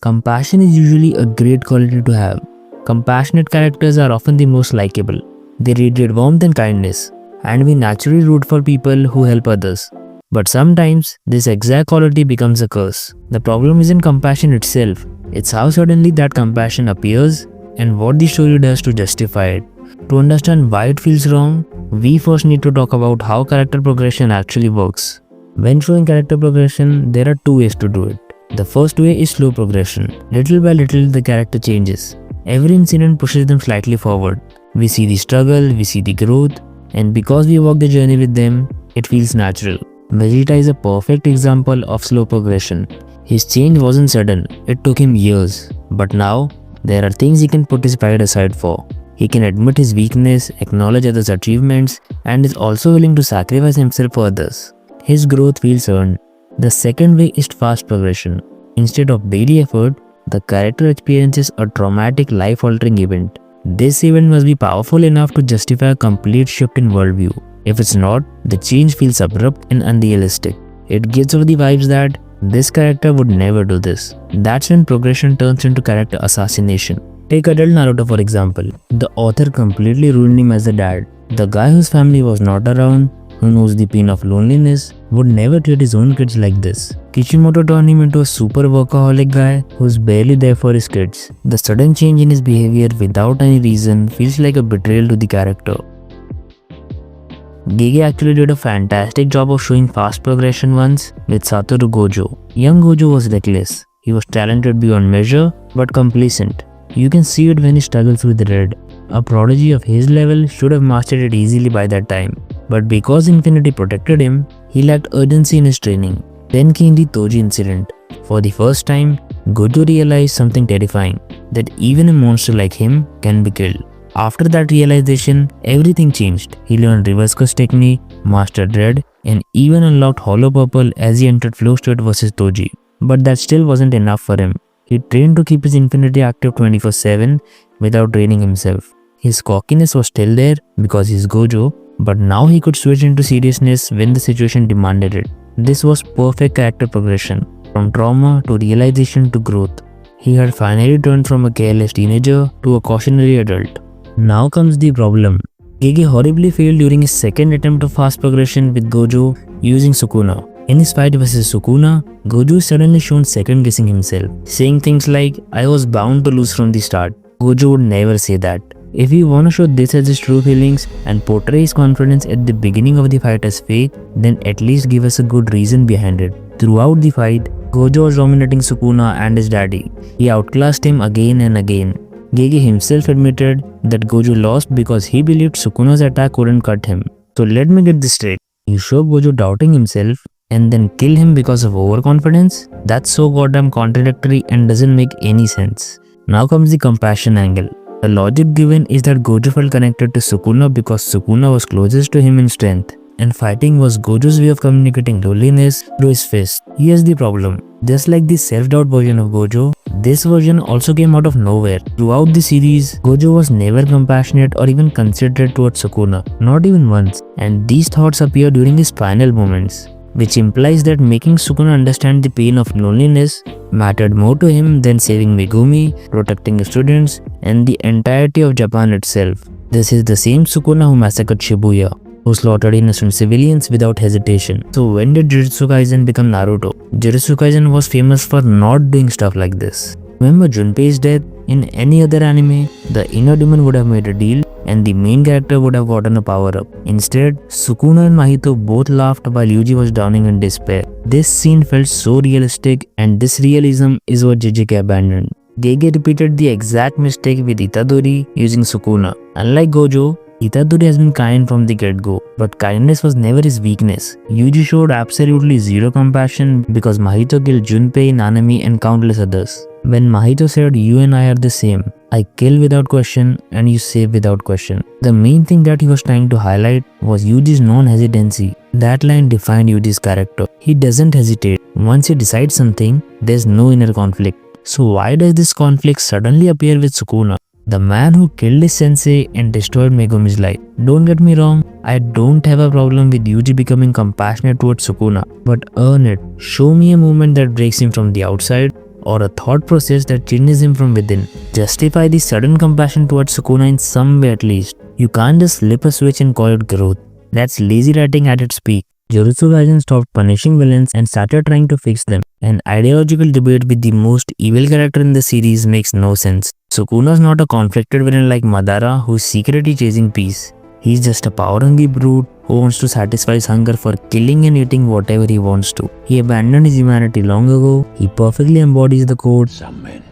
Compassion is usually a great quality to have. Compassionate characters are often the most likable. They radiate warmth and kindness, and we naturally root for people who help others. But sometimes, this exact quality becomes a curse. The problem isn't compassion itself, it's how suddenly that compassion appears and what the story does to justify it. To understand why it feels wrong, we first need to talk about how character progression actually works. When showing character progression, there are two ways to do it. The first way is slow progression. Little by little, the character changes. Every incident pushes them slightly forward. We see the struggle, we see the growth, and because we walk the journey with them, it feels natural. Vegeta is a perfect example of slow progression. His change wasn't sudden, it took him years. But now, there are things he can put his pride aside for. He can admit his weakness, acknowledge others' achievements, and is also willing to sacrifice himself for others. His growth feels earned. The second way is fast progression. Instead of daily effort, the character experiences a traumatic, life-altering event. This event must be powerful enough to justify a complete shift in worldview. If it's not, the change feels abrupt and unrealistic. It gives off the vibes that this character would never do this. That's when progression turns into character assassination. Take adult Naruto for example. The author completely ruined him as a dad. The guy whose family was not around, who knows the pain of loneliness, would never treat his own kids like this. Kishimoto turned him into a super workaholic guy who's barely there for his kids. The sudden change in his behavior without any reason feels like a betrayal to the character. Gege actually did a fantastic job of showing fast progression once with Satoru Gojo. Young Gojo was reckless. He was talented beyond measure but complacent. You can see it when he struggles with Red. A prodigy of his level should have mastered it easily by that time. But because Infinity protected him, he lacked urgency in his training. Then came the Toji incident. For the first time, Gojo realized something terrifying, that even a monster like him can be killed. After that realization, everything changed. He learned reverse curse technique, mastered Red, and even unlocked Hollow Purple as he entered Flow State versus Toji. But that still wasn't enough for him. He trained to keep his Infinity active 24/7 without draining himself. His cockiness was still there because he's Gojo, but now he could switch into seriousness when the situation demanded it. This was perfect character progression, from trauma to realization to growth. He had finally turned from a careless teenager to a cautionary adult. Now comes the problem. Gege horribly failed during his second attempt of fast progression with Gojo using Sukuna. In his fight versus Sukuna, Gojo is suddenly shown second guessing himself, saying things like, "I was bound to lose from the start." Gojo would never say that. If you want to show this as his true feelings and portray his confidence at the beginning of the fight as fake, then at least give us a good reason behind it. Throughout the fight, Gojo was dominating Sukuna and his daddy. He outclassed him again and again. Gege himself admitted that Gojo lost because he believed Sukuna's attack couldn't cut him. So let me get this straight. You show Gojo doubting himself and then kill him because of overconfidence? That's so goddamn contradictory and doesn't make any sense. Now comes the compassion angle. The logic given is that Gojo felt connected to Sukuna because Sukuna was closest to him in strength, and fighting was Gojo's way of communicating loneliness through his fist. Here's the problem. Just like the self-doubt version of Gojo, this version also came out of nowhere. Throughout the series, Gojo was never compassionate or even considerate towards Sukuna, not even once, and these thoughts appear during his final moments, which implies that making Sukuna understand the pain of loneliness mattered more to him than saving Megumi, protecting his students, and the entirety of Japan itself. This is the same Sukuna who massacred Shibuya, who slaughtered innocent civilians without hesitation. So when did Jujutsu Kaisen become Naruto? Jujutsu Kaisen was famous for not doing stuff like this. Remember Junpei's death? In any other anime, the inner demon would have made a deal and the main character would have gotten a power-up. Instead, Sukuna and Mahito both laughed while Yuji was drowning in despair. This scene felt so realistic, and this realism is what JJK abandoned. Gege repeated the exact mistake with Itadori using Sukuna. Unlike Gojo, Itadori has been kind from the get-go, but kindness was never his weakness. Yuji showed absolutely zero compassion because Mahito killed Junpei, Nanami, and countless others. When Mahito said, "You and I are the same. I kill without question and you save without question," the main thing that he was trying to highlight was Yuji's non-hesitancy. That line defined Yuji's character. He doesn't hesitate. Once he decides something, there's no inner conflict. So why does this conflict suddenly appear with Sukuna, the man who killed his sensei and destroyed Megumi's life? Don't get me wrong, I don't have a problem with Yuji becoming compassionate towards Sukuna, but earn it. Show me a moment that breaks him from the outside, or a thought process that changes him from within. Justify the sudden compassion towards Sukuna in some way at least. You can't just flip a switch and call it growth. That's lazy writing at its peak. Jujutsu Kaisen stopped punishing villains and started trying to fix them. An ideological debate with the most evil character in the series makes no sense. Sukuna's not a conflicted villain like Madara who's secretly chasing peace. He's just a power-hungry brute who wants to satisfy his hunger for killing and eating whatever he wants to. He abandoned his humanity long ago. He perfectly embodies the code. Some men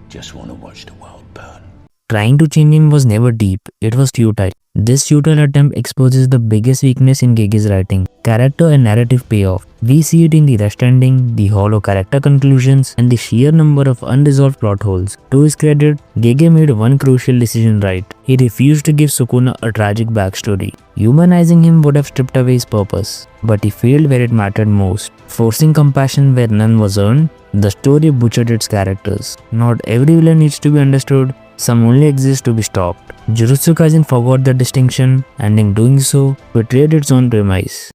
just want to watch the world burn. Trying to change him was never deep, it was futile. This futile attempt exposes the biggest weakness in Gege's writing, character and narrative payoff. We see it in the rushed ending, the hollow character conclusions, and the sheer number of unresolved plot holes. To his credit, Gege made one crucial decision right. He refused to give Sukuna a tragic backstory. Humanizing him would have stripped away his purpose, but he failed where it mattered most. Forcing compassion where none was earned, the story butchered its characters. Not every villain needs to be understood, some only exist to be stopped. Jujutsu Kaisen forgot the distinction and in doing so, betrayed its own premise.